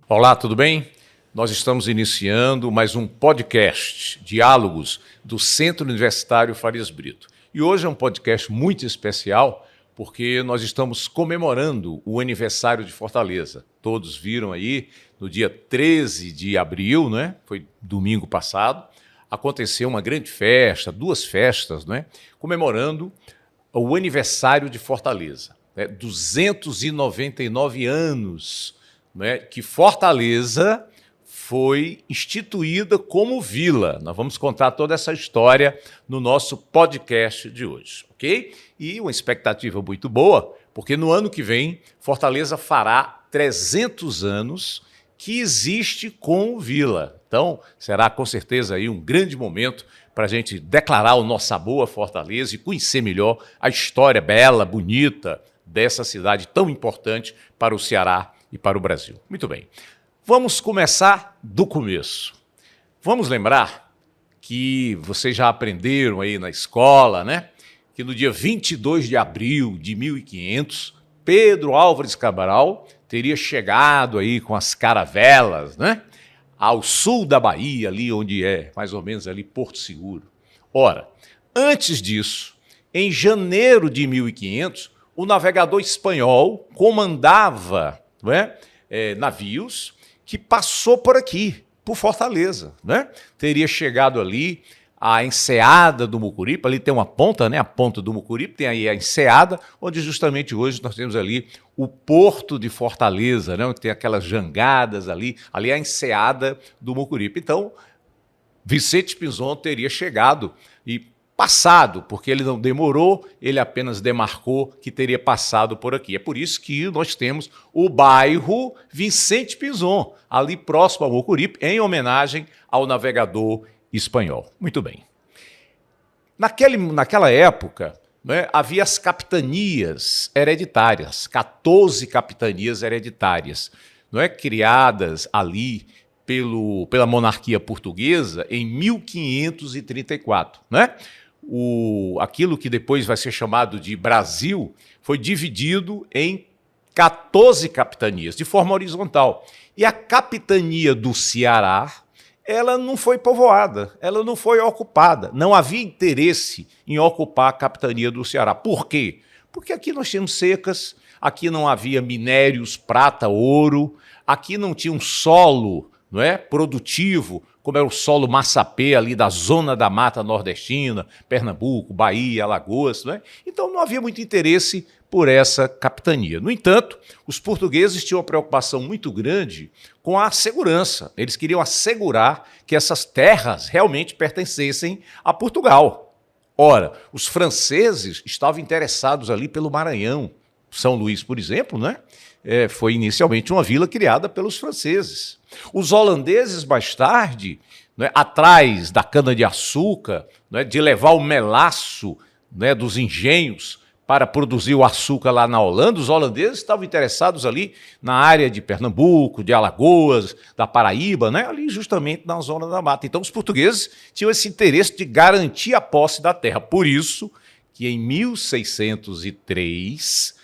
Olá, tudo bem? Nós estamos iniciando mais um podcast, Diálogos, do Centro Universitário Farias Brito. E hoje é um podcast muito especial porque nós estamos comemorando o aniversário de Fortaleza. Todos viram aí, no dia 13 de abril, né? Foi domingo passado, aconteceu uma grande festa, duas festas, né? Comemorando o aniversário de Fortaleza. 299 anos, né, que Fortaleza foi instituída como vila. Nós vamos contar toda essa história no nosso podcast de hoje, ok? E uma expectativa muito boa, porque no ano que vem Fortaleza fará 300 anos que existe como vila. Então, será com certeza aí um grande momento para a gente declarar o nosso amor a Fortaleza e conhecer melhor a história bela, bonita dessa cidade tão importante para o Ceará e para o Brasil. Muito bem. Vamos começar do começo. Vamos lembrar que vocês já aprenderam aí na escola, né? Que no dia 22 de abril de 1500, Pedro Álvares Cabral teria chegado aí com as caravelas, né? Ao sul da Bahia, ali onde é mais ou menos ali Porto Seguro. Ora, antes disso, em janeiro de 1500, o navegador espanhol comandava, não é, navios que passou por aqui, por Fortaleza, né? Teria chegado ali a enseada do Mucuripe, ali tem uma ponta, né? A ponta do Mucuripe, tem aí a enseada, onde justamente hoje nós temos ali o porto de Fortaleza, né? Onde tem aquelas jangadas ali é a enseada do Mucuripe. Então, Vicente Pinzon teria chegado e passado, porque ele não demorou, ele apenas demarcou que teria passado por aqui. É por isso que nós temos o bairro Vicente Pinzon, ali próximo ao Mucuripe, em homenagem ao navegador espanhol. Muito bem. Naquela época, né, havia as capitanias hereditárias, 14 capitanias hereditárias, não é, criadas ali pela monarquia portuguesa em 1534, né? Aquilo que depois vai ser chamado de Brasil foi dividido em 14 capitanias, de forma horizontal. E a capitania do Ceará, ela não foi povoada, ela não foi ocupada. Não havia interesse em ocupar a capitania do Ceará. Por quê? Porque aqui nós tínhamos secas, aqui não havia minérios, prata, ouro, aqui não tinha um solo, não é, produtivo, como era o solo massapê ali da zona da mata nordestina, Pernambuco, Bahia, Alagoas, não é? Então não havia muito interesse por essa capitania. No entanto, os portugueses tinham uma preocupação muito grande com a segurança. Eles queriam assegurar que essas terras realmente pertencessem a Portugal. Ora, os franceses estavam interessados ali pelo Maranhão. São Luís, por exemplo, né? Foi inicialmente uma vila criada pelos franceses. Os holandeses, mais tarde, né, atrás da cana-de-açúcar, né, de levar o melaço, né, dos engenhos para produzir o açúcar lá na Holanda, os holandeses estavam interessados ali na área de Pernambuco, de Alagoas, da Paraíba, né, ali justamente na zona da mata. Então os portugueses tinham esse interesse de garantir a posse da terra. Por isso que em 1603...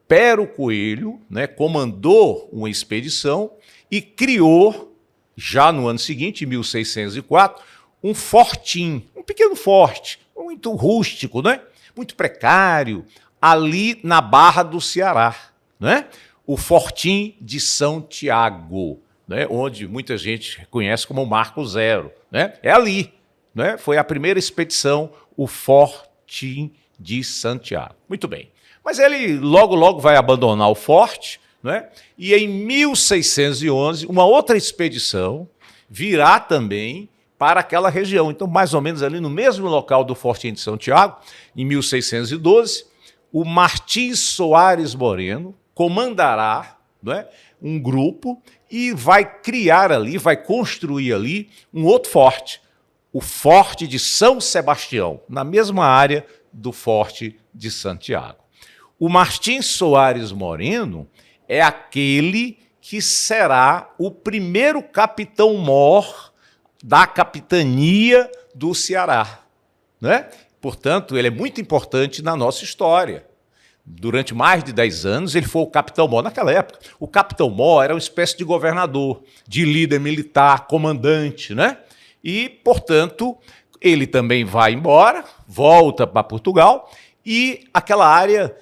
Pero Coelho, né, comandou uma expedição e criou, já no ano seguinte, em 1604, um fortim, um pequeno forte, muito rústico, né, muito precário, ali na Barra do Ceará, né, o Fortim de São Tiago, né, onde muita gente reconhece como Marco Zero. Né, é ali, né, foi a primeira expedição, o Fortim de Santiago. Muito bem. Mas ele logo vai abandonar o forte, né? E em 1611, uma outra expedição virá também para aquela região. Então, mais ou menos ali no mesmo local do Fortim de Santiago, em 1612, o Martins Soares Moreno comandará, né, um grupo e vai criar ali, vai construir ali um outro forte, o Forte de São Sebastião, na mesma área do Forte de Santiago. O Martins Soares Moreno é aquele que será o primeiro capitão-mor da capitania do Ceará, né? Portanto, ele é muito importante na nossa história. Durante mais de 10 anos, ele foi o capitão-mor. Naquela época, o capitão-mor era uma espécie de governador, de líder militar, comandante, né? E, portanto, ele também vai embora, volta para Portugal, e aquela área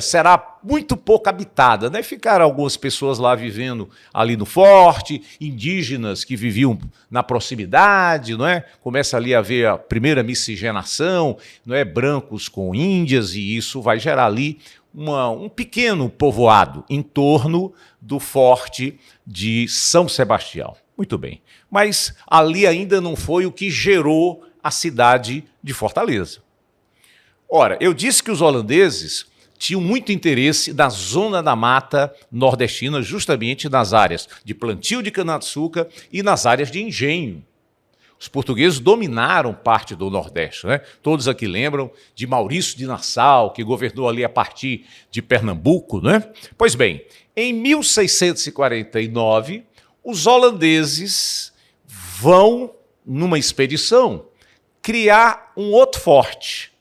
será muito pouco habitada, né? Ficaram algumas pessoas lá vivendo ali no forte, indígenas que viviam na proximidade, não é? Começa ali a haver a primeira miscigenação, não é? Brancos com índias, e isso vai gerar ali um pequeno povoado em torno do forte de São Sebastião. Muito bem, mas ali ainda não foi o que gerou a cidade de Fortaleza. Ora, eu disse que os holandeses tinham muito interesse na zona da mata nordestina, justamente nas áreas de plantio de cana-de-açúcar e nas áreas de engenho. Os portugueses dominaram parte do Nordeste, né? Todos aqui lembram de Maurício de Nassau, que governou ali a partir de Pernambuco, né? Pois bem, em 1649, os holandeses vão, numa expedição, criar um outro forte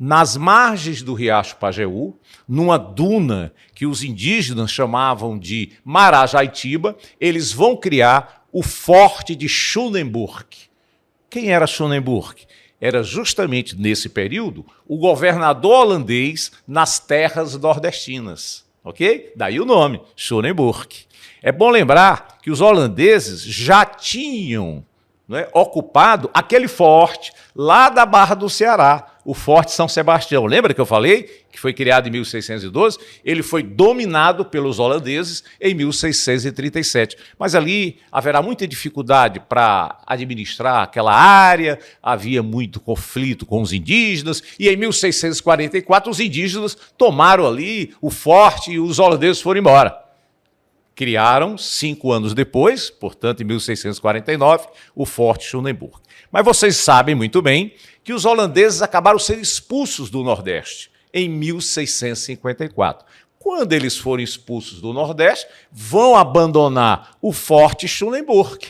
nas margens do Riacho Pajeú, numa duna que os indígenas chamavam de Marajaitiba. Eles vão criar o Forte de Schoenburg. Quem era Schoenburg? Era justamente nesse período o governador holandês nas terras nordestinas, ok? Daí o nome, Schoenburg. É bom lembrar que os holandeses já tinham, não é, ocupado aquele forte lá da Barra do Ceará, o Forte São Sebastião. Lembra que eu falei que foi criado em 1612? Ele foi dominado pelos holandeses em 1637. Mas ali haverá muita dificuldade para administrar aquela área, havia muito conflito com os indígenas, e em 1644 os indígenas tomaram ali o forte e os holandeses foram embora. Criaram, 5 anos depois, portanto, em 1649, o Forte Schoenburg. Mas vocês sabem muito bem que os holandeses acabaram sendo expulsos do Nordeste em 1654. Quando eles forem expulsos do Nordeste, vão abandonar o Forte Schoenburg.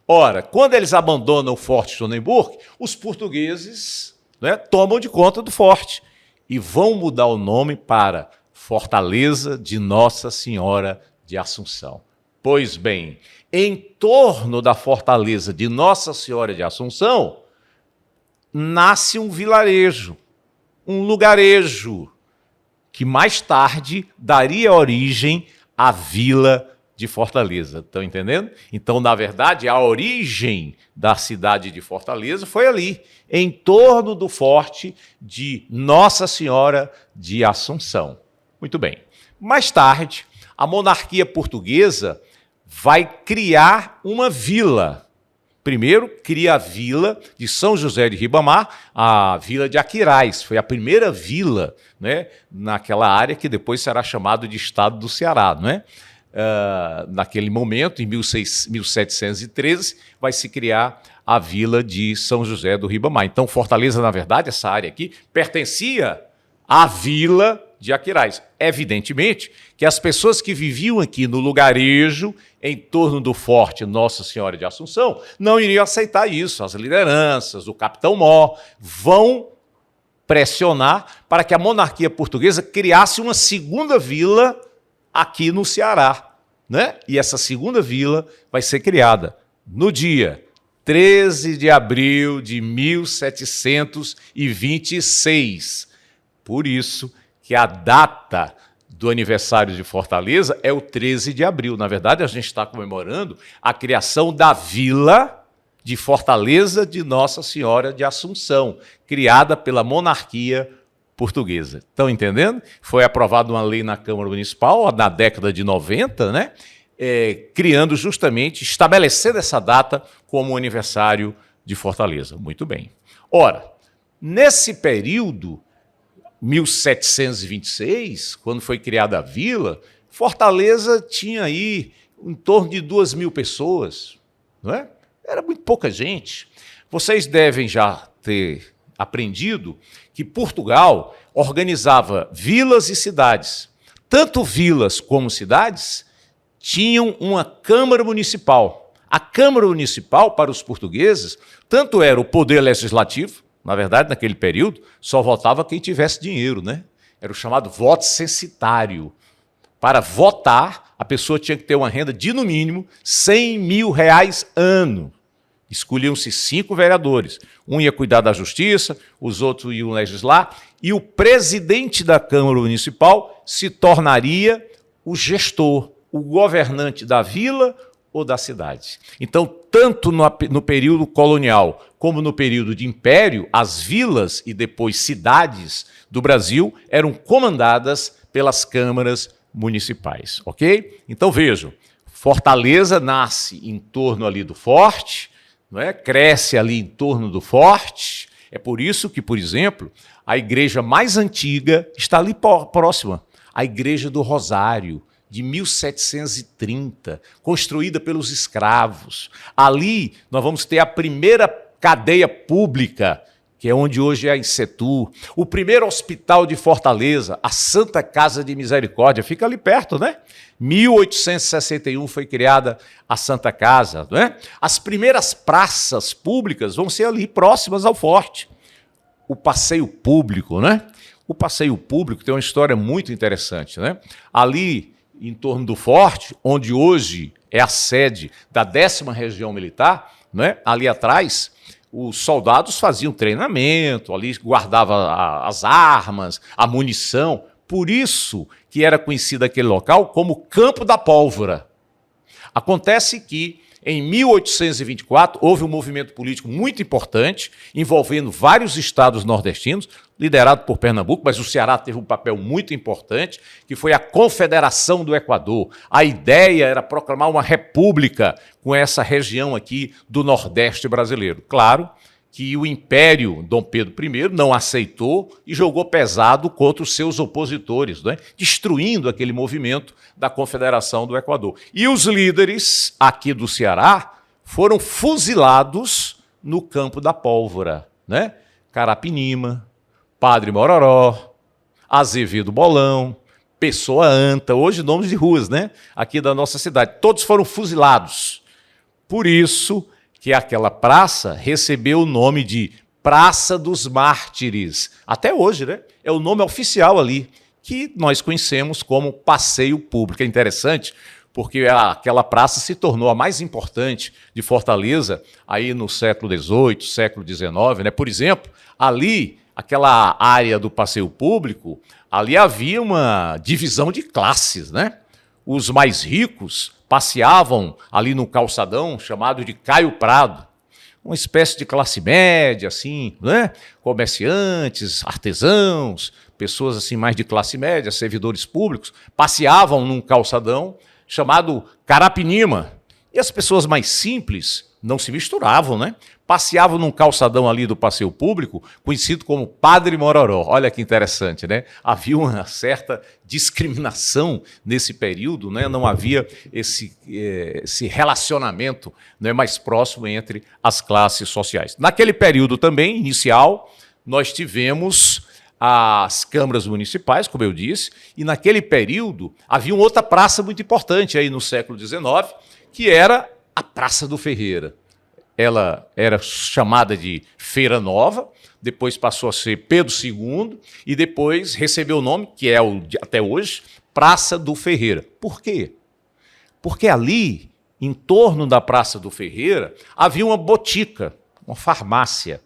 Ora, quando eles abandonam o Forte Schoenburg, os portugueses, né, tomam de conta do forte e vão mudar o nome para Fortaleza de Nossa Senhora de Assunção. Pois bem, em torno da Fortaleza de Nossa Senhora de Assunção, nasce um vilarejo, um lugarejo, que mais tarde daria origem à Vila de Fortaleza. Estão entendendo? Então, na verdade, a origem da cidade de Fortaleza foi ali, em torno do forte de Nossa Senhora de Assunção. Muito bem. Mais tarde, a monarquia portuguesa vai criar uma vila. Primeiro, cria a vila de São José de Ribamar, a vila de Aquiraz. Foi a primeira vila, né, naquela área que depois será chamado de Estado do Ceará. Né? Naquele momento, em 1713, vai se criar a vila de São José do Ribamar. Então, Fortaleza, na verdade, essa área aqui, pertencia à vila de Aquiraz. Evidentemente que as pessoas que viviam aqui no lugarejo, em torno do forte Nossa Senhora de Assunção, não iriam aceitar isso. As lideranças, o capitão-mor, vão pressionar para que a monarquia portuguesa criasse uma segunda vila aqui no Ceará. Né? E essa segunda vila vai ser criada no dia 13 de abril de 1726. Por isso que a data do aniversário de Fortaleza é o 13 de abril. Na verdade, a gente está comemorando a criação da Vila de Fortaleza de Nossa Senhora de Assunção, criada pela monarquia portuguesa. Estão entendendo? Foi aprovada uma lei na Câmara Municipal na década de 90, né? Criando justamente, estabelecendo essa data como o aniversário de Fortaleza. Muito bem. Ora, nesse período, 1726, quando foi criada a vila, Fortaleza tinha aí em torno de 2.000 pessoas. Não é? Era muito pouca gente. Vocês devem já ter aprendido que Portugal organizava vilas e cidades. Tanto vilas como cidades tinham uma Câmara Municipal. A Câmara Municipal, para os portugueses, tanto era o poder legislativo. Na verdade, naquele período, só votava quem tivesse dinheiro, né? era o chamado voto censitário. Para votar, a pessoa tinha que ter uma renda de, no mínimo, R$100 mil ano. Escolhiam-se 5 vereadores. Um ia cuidar da justiça, os outros iam legislar, e o presidente da Câmara Municipal se tornaria o gestor, o governante da vila ou da cidade. Então, tanto no período colonial como no período de império, as vilas e depois cidades do Brasil eram comandadas pelas câmaras municipais, ok? Então, vejam, Fortaleza nasce em torno ali do forte, não é? Cresce ali em torno do forte. É por isso que, por exemplo, a igreja mais antiga está ali próxima, a Igreja do Rosário, de 1730, construída pelos escravos. Ali nós vamos ter a primeira cadeia pública, que é onde hoje é a Insetur, o primeiro hospital de Fortaleza, a Santa Casa de Misericórdia, fica ali perto, né? 1861 foi criada a Santa Casa, né? As primeiras praças públicas vão ser ali próximas ao forte. O passeio público, né? O passeio público tem uma história muito interessante, né? Ali em torno do forte, onde hoje é a sede da 10ª Região Militar, né? Ali atrás, os soldados faziam treinamento, ali guardavam as armas, a munição. Por isso que era conhecido aquele local como Campo da Pólvora. Acontece que, em 1824, houve um movimento político muito importante, envolvendo vários estados nordestinos, liderado por Pernambuco, mas o Ceará teve um papel muito importante, que foi a Confederação do Equador. A ideia era proclamar uma república com essa região aqui do Nordeste brasileiro. Claro que o Império Dom Pedro I não aceitou e jogou pesado contra os seus opositores, né? Destruindo aquele movimento da Confederação do Equador. E os líderes aqui do Ceará foram fuzilados no Campo da Pólvora, né? Carapinima, Padre Mororó, Azevedo Bolão, Pessoa Anta, hoje nomes de ruas, né? Aqui da nossa cidade. Todos foram fuzilados. Por isso que aquela praça recebeu o nome de Praça dos Mártires. Até hoje, né? É o nome oficial ali, que nós conhecemos como Passeio Público. É interessante, porque aquela praça se tornou a mais importante de Fortaleza aí no século XVIII, século XIX, né? Por exemplo, ali, aquela área do passeio público, ali havia uma divisão de classes, né? Os mais ricos passeavam ali no calçadão chamado de Caio Prado, uma espécie de classe média, assim, né? Comerciantes, artesãos, pessoas assim mais de classe média, servidores públicos, passeavam num calçadão chamado Carapinima. E as pessoas mais simples não se misturavam, né? Passeavam num calçadão ali do passeio público, conhecido como Padre Mororó. Olha que interessante, né? Havia uma certa discriminação nesse período, né? Não havia esse relacionamento, né, mais próximo entre as classes sociais. Naquele período também, inicial, nós tivemos as câmaras municipais, como eu disse, e naquele período havia outra praça muito importante aí no século XIX, que era a Praça do Ferreira. Ela era chamada de Feira Nova, depois passou a ser Pedro II e depois recebeu o nome, que é até hoje, Praça do Ferreira. Por quê? Porque ali, em torno da Praça do Ferreira, havia uma botica, uma farmácia,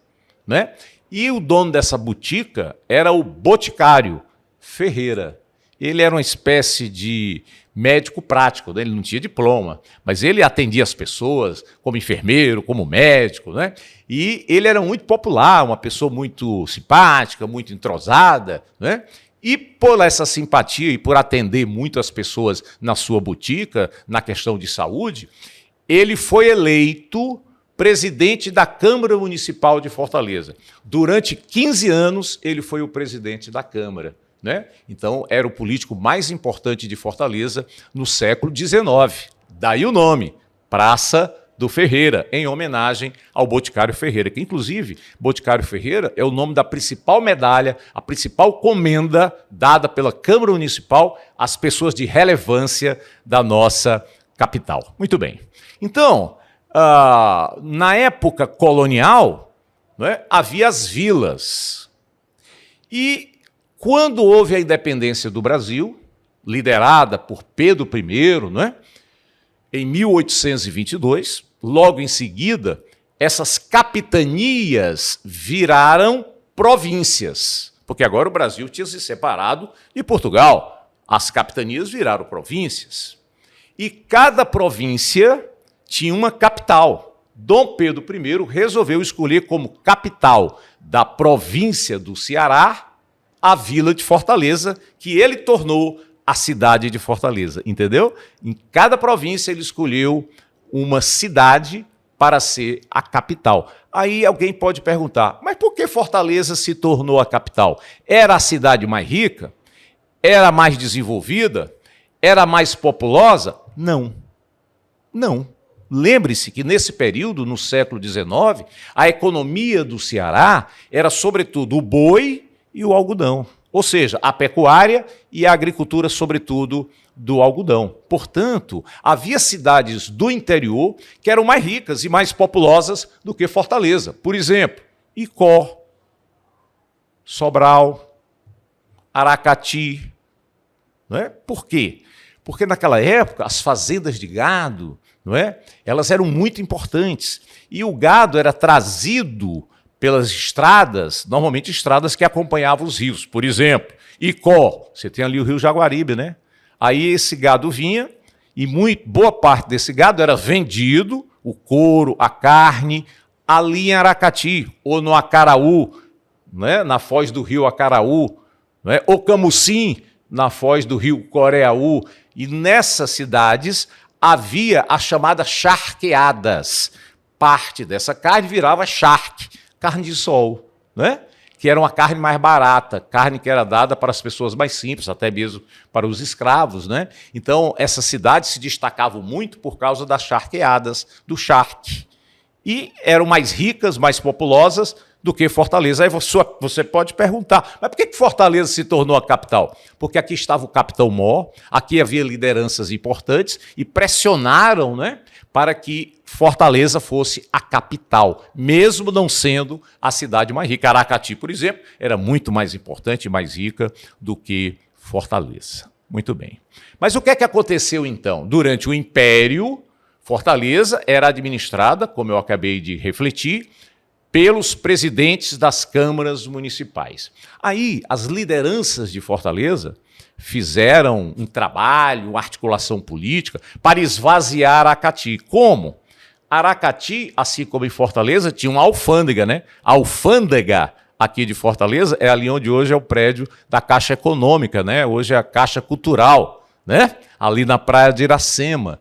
né? E o dono dessa botica era o boticário Ferreira. Ele era uma espécie de médico prático, né? Ele não tinha diploma, mas ele atendia as pessoas como enfermeiro, como médico, né? E ele era muito popular, uma pessoa muito simpática, muito entrosada, né? E por essa simpatia e por atender muito as pessoas na sua botica, na questão de saúde, ele foi eleito presidente da Câmara Municipal de Fortaleza. Durante 15 anos, ele foi o presidente da Câmara, né? Então, era o político mais importante de Fortaleza no século XIX. Daí o nome, Praça do Ferreira, em homenagem ao Boticário Ferreira, que, inclusive, Boticário Ferreira é o nome da principal medalha, a principal comenda dada pela Câmara Municipal às pessoas de relevância da nossa capital. Muito bem. Então, na época colonial, né, havia as vilas. E Quando houve a independência do Brasil, liderada por Pedro I, não é? Em 1822, logo em seguida, essas capitanias viraram províncias, porque agora o Brasil tinha se separado de Portugal. As capitanias viraram províncias. E cada província tinha uma capital. Dom Pedro I resolveu escolher como capital da província do Ceará a vila de Fortaleza, que ele tornou a cidade de Fortaleza, entendeu? Em cada província ele escolheu uma cidade para ser a capital. Aí alguém pode perguntar, mas por que Fortaleza se tornou a capital? Era a cidade mais rica? Era mais desenvolvida? Era mais populosa? Não. Não. Lembre-se que nesse período, no século XIX, a economia do Ceará era sobretudo o boi e o algodão. Ou seja, a pecuária e a agricultura, sobretudo, do algodão. Portanto, havia cidades do interior que eram mais ricas e mais populosas do que Fortaleza. Por exemplo, Icó, Sobral, Aracati. Não é? Por quê? Porque naquela época as fazendas de gado, não é? Elas eram muito importantes. E o gado era trazido pelas estradas, normalmente estradas que acompanhavam os rios. Por exemplo, Icó, você tem ali o rio Jaguaribe, né? Aí esse gado vinha e boa parte desse gado era vendido, o couro, a carne, ali em Aracati, ou no Acaraú, né? Na foz do rio Acaraú, né? Ou Camucim, na foz do rio Coreaú. E nessas cidades havia as chamadas charqueadas. Parte dessa carne virava charque, carne de sol, né? Que era uma carne mais barata, carne que era dada para as pessoas mais simples, até mesmo para os escravos, né? Então, essas cidades se destacavam muito por causa das charqueadas, do charque. E eram mais ricas, mais populosas do que Fortaleza. Aí você pode perguntar, mas por que Fortaleza se tornou a capital? Porque aqui estava o Capitão Mor, aqui havia lideranças importantes e pressionaram, né, para que Fortaleza fosse a capital, mesmo não sendo a cidade mais rica. Aracati, por exemplo, era muito mais importante e mais rica do que Fortaleza. Muito bem. Mas o que é que aconteceu então? Durante o Império, Fortaleza era administrada, como eu acabei de refletir, pelos presidentes das câmaras municipais. Aí, as lideranças de Fortaleza fizeram um trabalho, uma articulação política para esvaziar Aracati. Como? Aracati, assim como em Fortaleza, tinha uma alfândega, né? A alfândega aqui de Fortaleza é ali onde hoje é o prédio da Caixa Econômica, né? Hoje é a Caixa Cultural, né? Ali na praia de Iracema.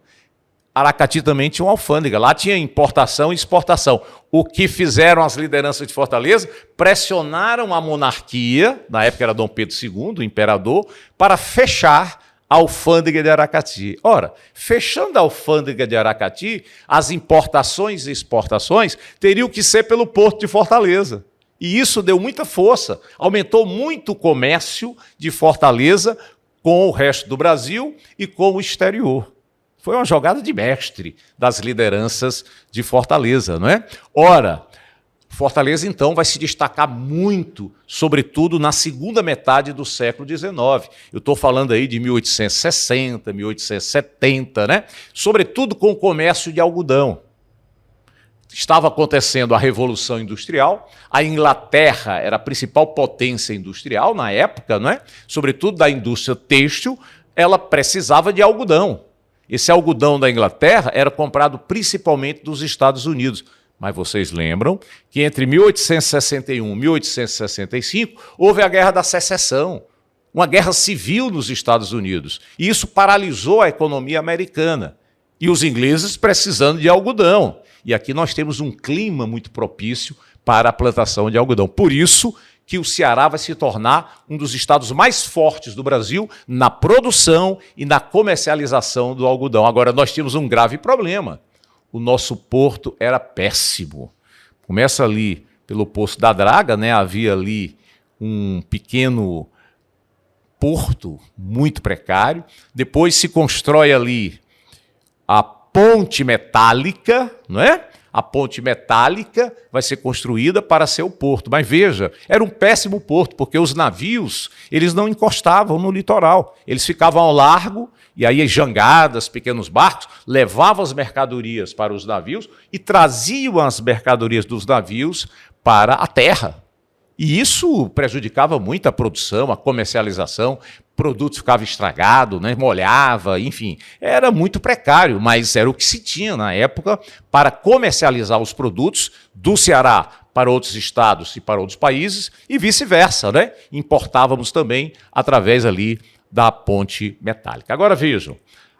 Aracati também tinha uma alfândega, lá tinha importação e exportação. O que fizeram as lideranças de Fortaleza? Pressionaram a monarquia, na época era Dom Pedro II, o imperador, para fechar a alfândega de Aracati. Ora, fechando a alfândega de Aracati, as importações e exportações teriam que ser pelo porto de Fortaleza. E isso deu muita força, aumentou muito o comércio de Fortaleza com o resto do Brasil e com o exterior. Foi uma jogada de mestre das lideranças de Fortaleza, não é? Ora, Fortaleza, então, vai se destacar muito, sobretudo na segunda metade do século XIX. Eu estou falando aí de 1860, 1870, né? Sobretudo com o comércio de algodão. Estava acontecendo a Revolução Industrial, a Inglaterra era a principal potência industrial na época, não é? Sobretudo da indústria têxtil, ela precisava de algodão. Esse algodão da Inglaterra era comprado principalmente dos Estados Unidos. Mas vocês lembram que entre 1861 e 1865 houve a Guerra da Secessão, uma guerra civil nos Estados Unidos. E isso paralisou a economia americana. E os ingleses precisando de algodão. E aqui nós temos um clima muito propício para a plantação de algodão. Por isso que o Ceará vai se tornar um dos estados mais fortes do Brasil na produção e na comercialização do algodão. Agora, nós tínhamos um grave problema. O nosso porto era péssimo. Começa ali pelo Poço da Draga, né? Havia ali um pequeno porto muito precário. Depois se constrói ali a ponte metálica, não é? A ponte metálica vai ser construída para ser o porto. Mas veja, era um péssimo porto, porque os navios eles não encostavam no litoral. Eles ficavam ao largo, e aí jangadas, pequenos barcos, levavam as mercadorias para os navios e traziam as mercadorias dos navios para a terra. E isso prejudicava muito a produção, a comercialização, produto ficava estragado, né, molhava, enfim. Era muito precário, mas era o que se tinha na época para comercializar os produtos do Ceará para outros estados e para outros países e vice-versa, né? Importávamos também através ali da ponte metálica. Agora vejam,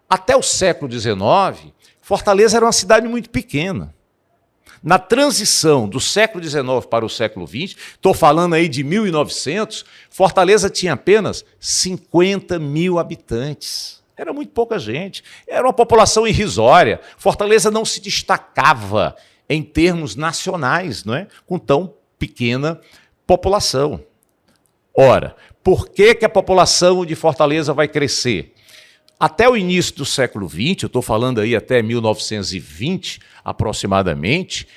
até o século XIX, Fortaleza era uma cidade muito pequena. Na transição do século XIX para o século XX, estou falando aí de 1900, Fortaleza tinha apenas 50 mil habitantes. Era muito pouca gente, era uma população irrisória. Fortaleza não se destacava em termos nacionais, não é? Com tão pequena população. Ora, por que a população de Fortaleza vai crescer? Até o início do século XX, eu estou falando aí até 1920 aproximadamente,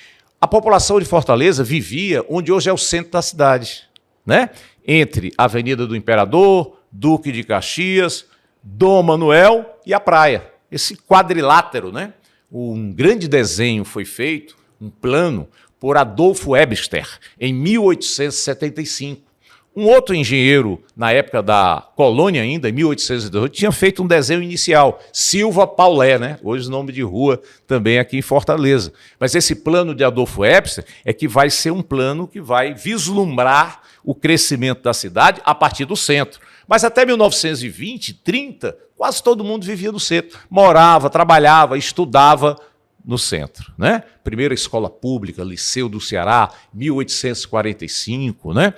a população de Fortaleza vivia onde hoje é o centro da cidade, né? Entre a Avenida do Imperador, Duque de Caxias, Dom Manuel e a praia. Esse quadrilátero, né? Um grande desenho foi feito, um plano, por Adolfo Webster, em 1875. Um outro engenheiro, na época da colônia ainda, em 1818, tinha feito um desenho inicial, Silva Paulé, né? Hoje o nome de rua também aqui em Fortaleza. Mas esse plano de Adolfo Webster é que vai ser um plano que vai vislumbrar o crescimento da cidade a partir do centro. Mas até 1920, 30, quase todo mundo vivia no centro. Morava, trabalhava, estudava no centro, né? Primeira escola pública, Liceu do Ceará, 1845, né?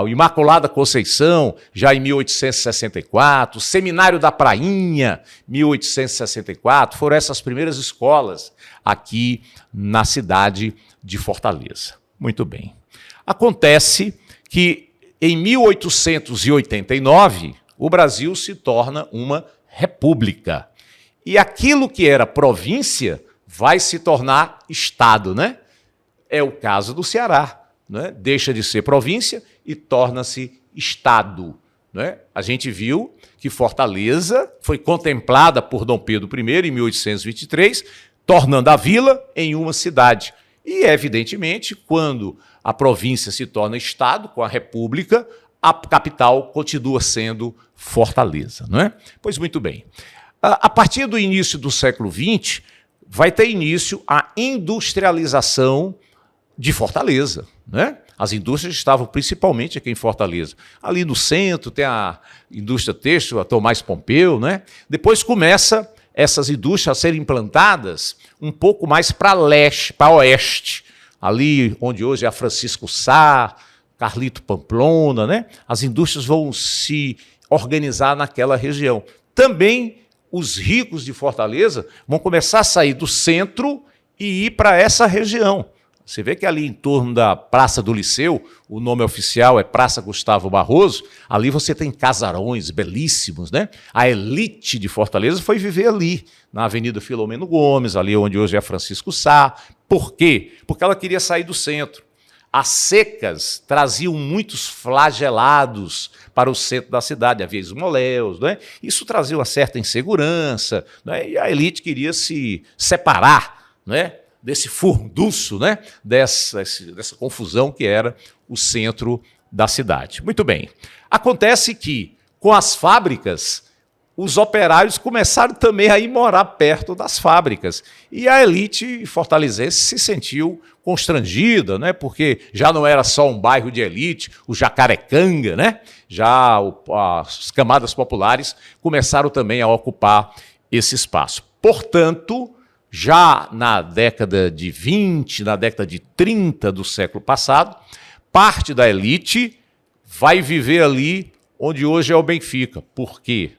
O Imaculada Conceição, já em 1864, Seminário da Prainha, 1864, foram essas primeiras escolas aqui na cidade de Fortaleza. Muito bem. Acontece que em 1889, o Brasil se torna uma república. E aquilo que era província vai se tornar estado, né? É o caso do Ceará, né? Deixa de ser província e torna-se estado, né? A gente viu que Fortaleza foi contemplada por Dom Pedro I em 1823, tornando a vila em uma cidade. E, evidentemente, quando a província se torna estado, com a república, a capital continua sendo Fortaleza, não é? Pois muito bem. A partir do início do século XX, vai ter início a industrialização de Fortaleza, né? As indústrias estavam principalmente aqui em Fortaleza. Ali no centro tem a indústria têxtil, a Tomás Pompeu, né? Depois começa essas indústrias a serem implantadas um pouco mais para leste, para oeste, ali onde hoje é a Francisco Sá, Carlito Pamplona, né? As indústrias vão se organizar naquela região. Também os ricos de Fortaleza vão começar a sair do centro e ir para essa região. Você vê que ali em torno da Praça do Liceu, o nome oficial é Praça Gustavo Barroso, ali você tem casarões belíssimos, né? A elite de Fortaleza foi viver ali, na Avenida Filomeno Gomes, ali onde hoje é Francisco Sá. Por quê? Porque ela queria sair do centro. As secas traziam muitos flagelados para o centro da cidade, havia esmoléus, né? Isso trazia uma certa insegurança, né? E a elite queria se separar, né? Desse furdunço, né? Dessa confusão que era o centro da cidade. Muito bem. Acontece que, com as fábricas, os operários começaram também a ir morar perto das fábricas. E a elite fortalezense se sentiu constrangida, né? Porque já não era só um bairro de elite, o Jacarecanga, né? Já as camadas populares começaram também a ocupar esse espaço. Portanto, já na década de 20, na década de 30 do século passado, parte da elite vai viver ali onde hoje é o Benfica. Por quê?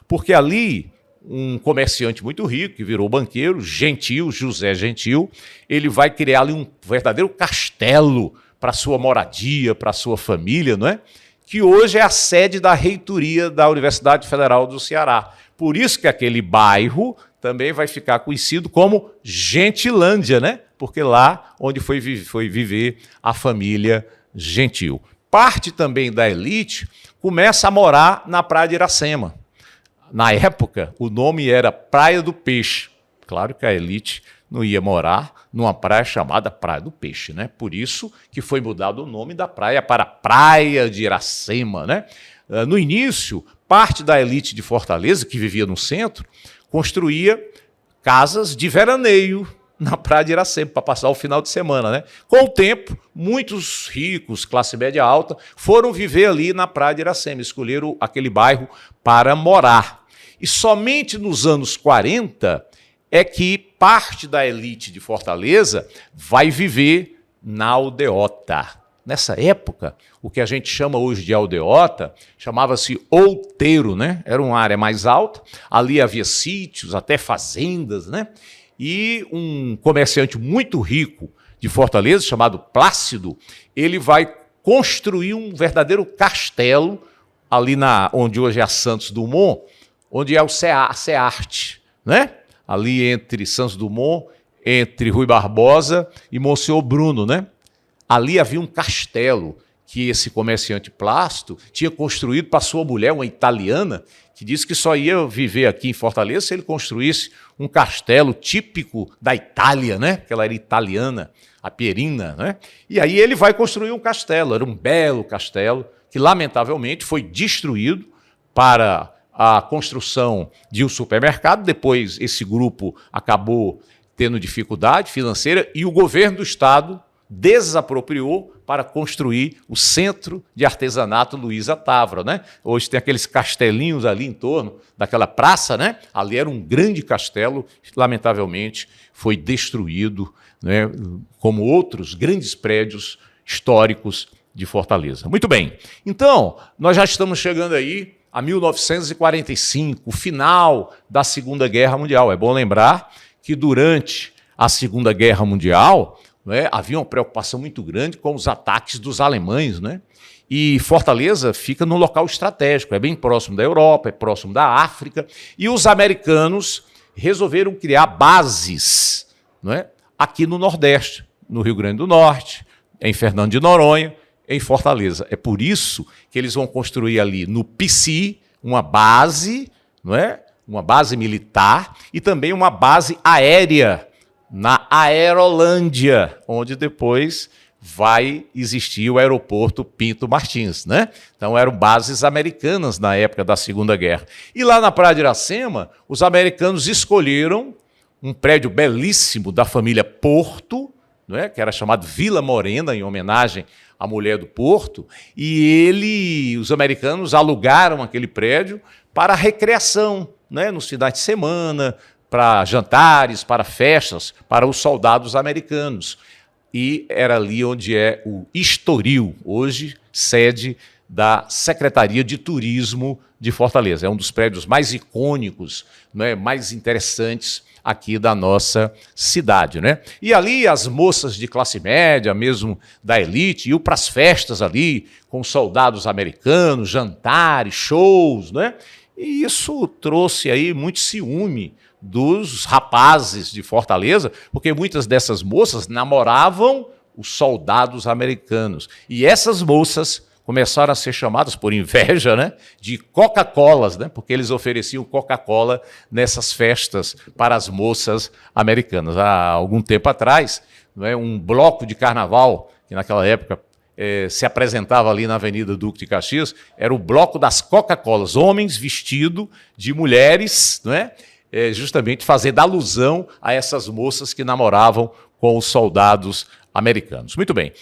Porque ali, um comerciante muito rico, que virou banqueiro, Gentil, José Gentil, ele vai criar ali um verdadeiro castelo para sua moradia, para sua família, não é? Que hoje é a sede da reitoria da Universidade Federal do Ceará. Por isso que aquele bairro também vai ficar conhecido como Gentilândia, né? porque lá onde foi viver a família Gentil. Parte também da elite começa a morar na Praia de Iracema. Na época, o nome era Praia do Peixe. Claro que a elite não ia morar numa praia chamada Praia do Peixe, né? Por isso que foi mudado o nome da praia para Praia de Iracema, né? No início, parte da elite de Fortaleza, que vivia no centro, construía casas de veraneio na Praia de Iracema, para passar o final de semana, né? Com o tempo, muitos ricos, classe média alta, foram viver ali na Praia de Iracema, escolheram aquele bairro para morar. E somente nos anos 40 é que parte da elite de Fortaleza vai viver na aldeota. Nessa época, o que a gente chama hoje de aldeota, chamava-se outeiro, né? Era uma área mais alta, ali havia sítios, até fazendas, né? E um comerciante muito rico de Fortaleza, chamado Plácido, ele vai construir um verdadeiro castelo ali onde hoje é a Santos Dumont, onde é o SEART, né? Ali entre Santos Dumont, entre Rui Barbosa e Monsenhor Bruno, né? Ali havia um castelo que esse comerciante Plácido tinha construído para sua mulher, uma italiana, que disse que só ia viver aqui em Fortaleza se ele construísse um castelo típico da Itália, né? Que ela era italiana, a Pierina, né? E aí ele vai construir um castelo, era um belo castelo, que lamentavelmente foi destruído para a construção de um supermercado. Depois esse grupo acabou tendo dificuldade financeira e o governo do estado desapropriou para construir o Centro de Artesanato Luiza Távora, né? Hoje tem aqueles castelinhos ali em torno daquela praça, né? Ali era um grande castelo, lamentavelmente foi destruído, né? Como outros grandes prédios históricos de Fortaleza. Muito bem, então nós já estamos chegando aí a 1945, o final da Segunda Guerra Mundial. É bom lembrar que durante a Segunda Guerra Mundial, né, havia uma preocupação muito grande com os ataques dos alemães, né? E Fortaleza fica num local estratégico, é bem próximo da Europa, é próximo da África, e os americanos resolveram criar bases, né, aqui no Nordeste, no Rio Grande do Norte, em Fernando de Noronha, em Fortaleza. É por isso que eles vão construir ali no Pici uma base, não é? Uma base militar e também uma base aérea na Aerolândia, onde depois vai existir o aeroporto Pinto Martins, né? Então eram bases americanas na época da Segunda Guerra. E lá na Praia de Iracema, os americanos escolheram um prédio belíssimo da família Porto, não é? Que era chamado Vila Morena, em homenagem à mulher do Porto, e os americanos alugaram aquele prédio para recreação, né? Nos finais de semana, para jantares, para festas, para os soldados americanos. E era ali onde é o Estoril, hoje sede da Secretaria de Turismo de Fortaleza. É um dos prédios mais icônicos, né, mais interessantes aqui da nossa cidade, né? E ali as moças de classe média, mesmo da elite, iam para as festas ali com soldados americanos, jantares, shows, né? E isso trouxe aí muito ciúme dos rapazes de Fortaleza, porque muitas dessas moças namoravam os soldados americanos. E essas moças começaram a ser chamadas, por inveja, né, de Coca-Colas, né, porque eles ofereciam Coca-Cola nessas festas para as moças americanas. Há algum tempo atrás, né, um bloco de carnaval, que naquela época se apresentava ali na Avenida Duque de Caxias, era o bloco das Coca-Colas, homens vestidos de mulheres, não é? Justamente fazendo alusão a essas moças que namoravam com os soldados americanos. Muito bem.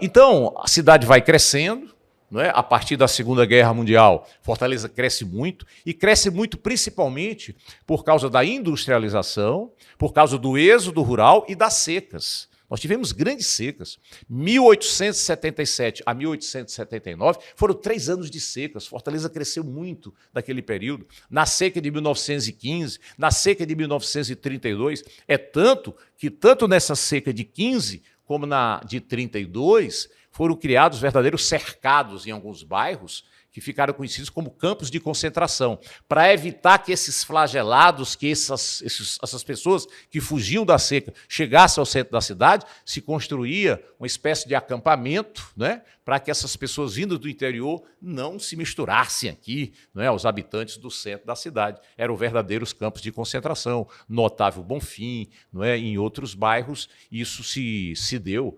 Então, a cidade vai crescendo, não é? A partir da Segunda Guerra Mundial, Fortaleza cresce muito, e cresce muito principalmente por causa da industrialização, por causa do êxodo rural e das secas. Nós tivemos grandes secas. 1877 a 1879 foram 3 anos de secas. Fortaleza cresceu muito naquele período. Na seca de 1915, na seca de 1932, é tanto que tanto nessa seca de 15 como na de 32 foram criados verdadeiros cercados em alguns bairros, que ficaram conhecidos como campos de concentração, para evitar que esses flagelados, que essas pessoas que fugiam da seca chegassem ao centro da cidade, se construía uma espécie de acampamento, né, para que essas pessoas vindas do interior não se misturassem aqui, né, aos habitantes do centro da cidade. Eram verdadeiros campos de concentração, no Otávio Bonfim, não é, em outros bairros, isso se deu,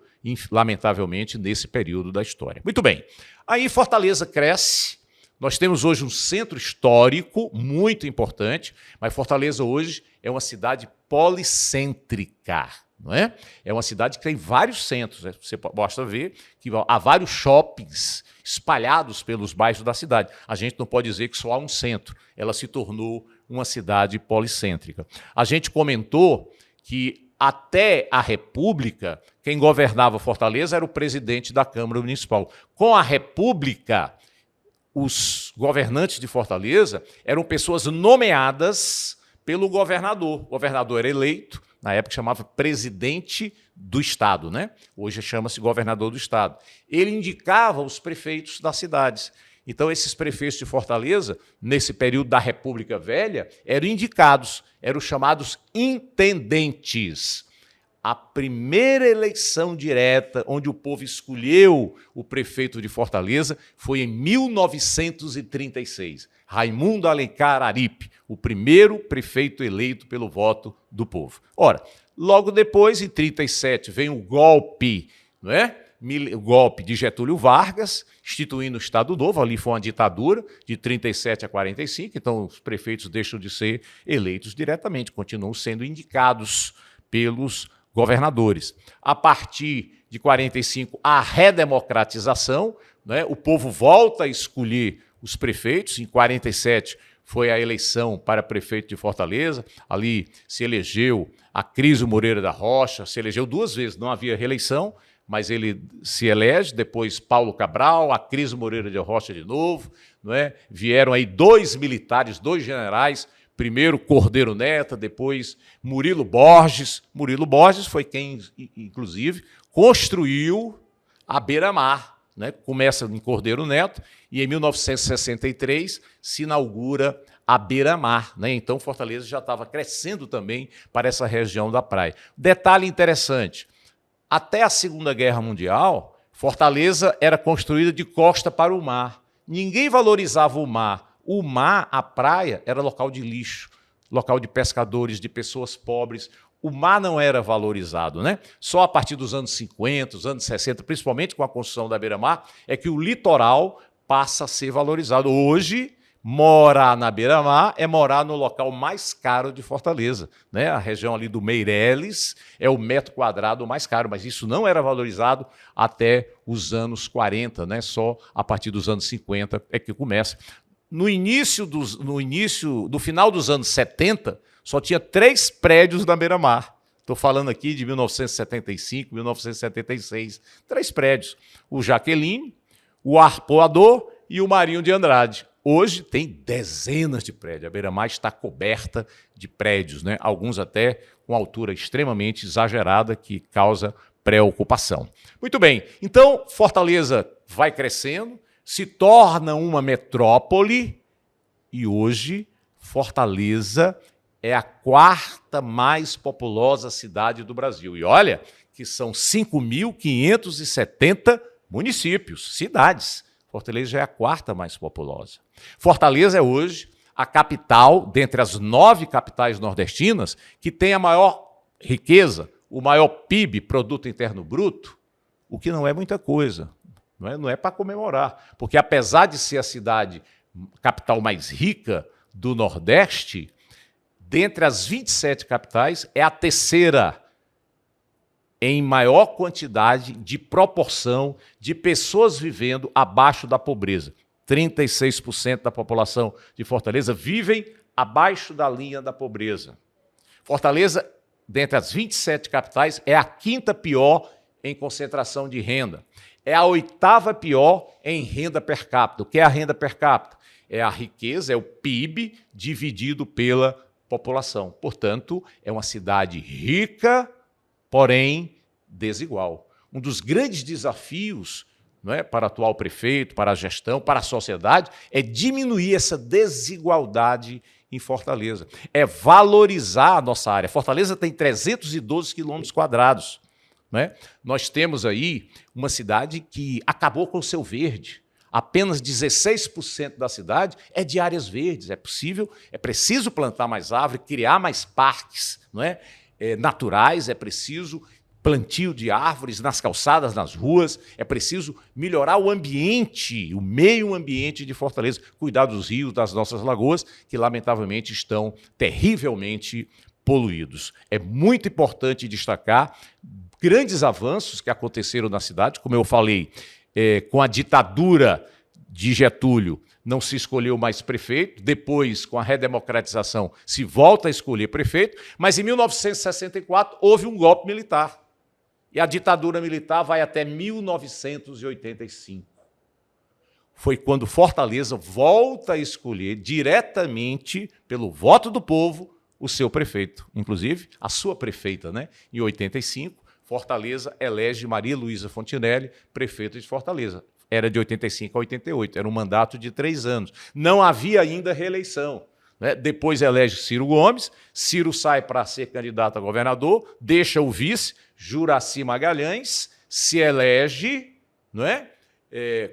lamentavelmente, nesse período da história. Muito bem, aí Fortaleza cresce, nós temos hoje um centro histórico muito importante, mas Fortaleza hoje é uma cidade policêntrica, não é? É uma cidade que tem vários centros, né? Você basta ver que há vários shoppings espalhados pelos bairros da cidade. A gente não pode dizer que só há um centro, ela se tornou uma cidade policêntrica. A gente comentou que até a República, quem governava Fortaleza era o presidente da Câmara Municipal. Com a República, os governantes de Fortaleza eram pessoas nomeadas pelo governador. O governador era eleito, na época chamava presidente do Estado, né? Hoje chama-se governador do Estado. Ele indicava os prefeitos das cidades. Então, esses prefeitos de Fortaleza, nesse período da República Velha, eram indicados, eram chamados intendentes. A primeira eleição direta onde o povo escolheu o prefeito de Fortaleza foi em 1936. Raimundo Alencar Aripe, o primeiro prefeito eleito pelo voto do povo. Ora, logo depois, em 1937, vem o golpe, não é? O golpe de Getúlio Vargas, instituindo o Estado Novo, ali foi uma ditadura de 37 a 45, então os prefeitos deixam de ser eleitos diretamente, continuam sendo indicados pelos governadores. A partir de 45, a redemocratização, né? O povo volta a escolher os prefeitos, em 47 foi a eleição para prefeito de Fortaleza, ali se elegeu Acrísio Moreira da Rocha, se elegeu 2 vezes, não havia reeleição, mas ele se elege, depois Paulo Cabral, Acrísio Moreira de Rocha de novo, não é? Vieram aí 2 militares, 2 generais, primeiro Cordeiro Neto, depois Murilo Borges. Murilo Borges foi quem, inclusive, construiu a Beira-Mar, né? Começa em Cordeiro Neto e em 1963 se inaugura a Beira-Mar, né? Então Fortaleza já estava crescendo também para essa região da praia. Detalhe interessante, até a Segunda Guerra Mundial, Fortaleza era construída de costa para o mar. Ninguém valorizava o mar. O mar, a praia, era local de lixo, local de pescadores, de pessoas pobres. O mar não era valorizado, né? Só a partir dos anos 50, dos anos 60, principalmente com a construção da Beira-Mar, é que o litoral passa a ser valorizado. Hoje, morar na Beira-Mar é morar no local mais caro de Fortaleza, né? A região ali do Meireles é o metro quadrado mais caro, mas isso não era valorizado até os anos 40, né? Só a partir dos anos 50 é que começa. No final dos anos 70, só tinha 3 prédios na Beira-Mar. Estou falando aqui de 1975, 1976. 3 prédios. O Jaqueline, o Arpoador e o Marinho de Andrade. Hoje tem dezenas de prédios. A Beira-Mar está coberta de prédios, né? Alguns até com altura extremamente exagerada, que causa preocupação. Muito bem, então Fortaleza vai crescendo, se torna uma metrópole e hoje Fortaleza é a 4ª mais populosa cidade do Brasil. E olha que são 5.570 municípios, cidades. Fortaleza já é a 4ª mais populosa. Fortaleza é hoje a capital, dentre as 9 capitais nordestinas, que tem a maior riqueza, o maior PIB, Produto Interno Bruto, o que não é muita coisa, não é para comemorar, porque apesar de ser a cidade capital mais rica do Nordeste, dentre as 27 capitais, é a 3ª em maior quantidade de proporção de pessoas vivendo abaixo da pobreza. 36% da população de Fortaleza vivem abaixo da linha da pobreza. Fortaleza, dentre as 27 capitais, é a 5ª pior em concentração de renda. É a 8ª pior em renda per capita. O que é a renda per capita? É a riqueza, é o PIB dividido pela população. Portanto, é uma cidade rica, porém desigual. Um dos grandes desafios não é, para o atual prefeito, para a gestão, para a sociedade, é diminuir essa desigualdade em Fortaleza. É valorizar a nossa área. Fortaleza tem 312 quilômetros quadrados. Né? Nós temos aí uma cidade que acabou com o seu verde. Apenas 16% da cidade é de áreas verdes. É preciso plantar mais árvore, criar mais parques, não é? Naturais, é preciso plantio de árvores nas calçadas, nas ruas, é preciso melhorar o ambiente, o meio ambiente de Fortaleza, cuidar dos rios, das nossas lagoas, que lamentavelmente estão terrivelmente poluídos. É muito importante destacar grandes avanços que aconteceram na cidade, como eu falei, com a ditadura de Getúlio, não se escolheu mais prefeito, depois, com a redemocratização, se volta a escolher prefeito, mas em 1964 houve um golpe militar. E a ditadura militar vai até 1985. Foi quando Fortaleza volta a escolher diretamente, pelo voto do povo, o seu prefeito. Inclusive, a sua prefeita, né? Em 85, Fortaleza elege Maria Luísa Fontinelli, prefeita de Fortaleza. Era de 85 a 88, era um mandato de 3 anos. Não havia ainda reeleição. Né? Depois elege Ciro Gomes, Ciro sai para ser candidato a governador, deixa o vice, Juracy Magalhães, se elege, não é?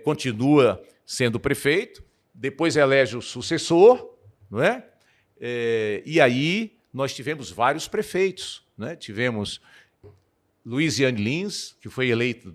Continua sendo prefeito, depois elege o sucessor, não é? E aí nós tivemos vários prefeitos. Né? Tivemos Luiziane Lins, que foi eleita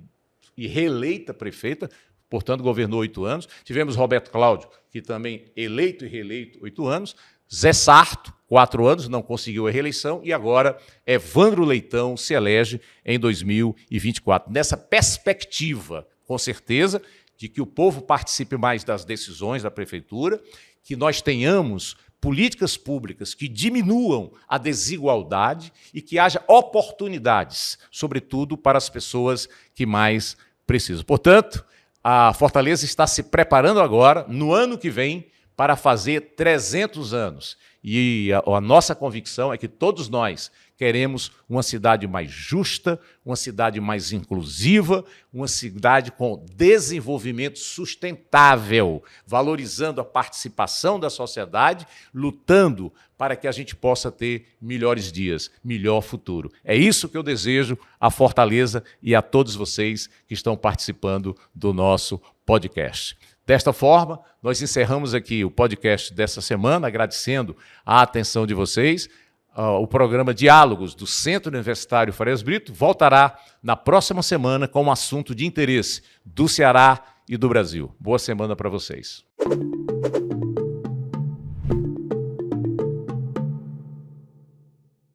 e reeleita prefeita, portanto governou 8 anos. Tivemos Roberto Cláudio, que também eleito e reeleito 8 anos. Zé Sarto, 4 anos, não conseguiu a reeleição, e agora Evandro Leitão se elege em 2024. Nessa perspectiva, com certeza, de que o povo participe mais das decisões da prefeitura, que nós tenhamos políticas públicas que diminuam a desigualdade e que haja oportunidades, sobretudo para as pessoas que mais precisam. Portanto, a Fortaleza está se preparando agora, no ano que vem, para fazer 300 anos. E a nossa convicção é que todos nós queremos uma cidade mais justa, uma cidade mais inclusiva, uma cidade com desenvolvimento sustentável, valorizando a participação da sociedade, lutando para que a gente possa ter melhores dias, melhor futuro. É isso que eu desejo à Fortaleza e a todos vocês que estão participando do nosso podcast. Desta forma, nós encerramos aqui o podcast dessa semana, agradecendo a atenção de vocês. O programa Diálogos do Centro Universitário Farias Brito voltará na próxima semana com um assunto de interesse do Ceará e do Brasil. Boa semana para vocês.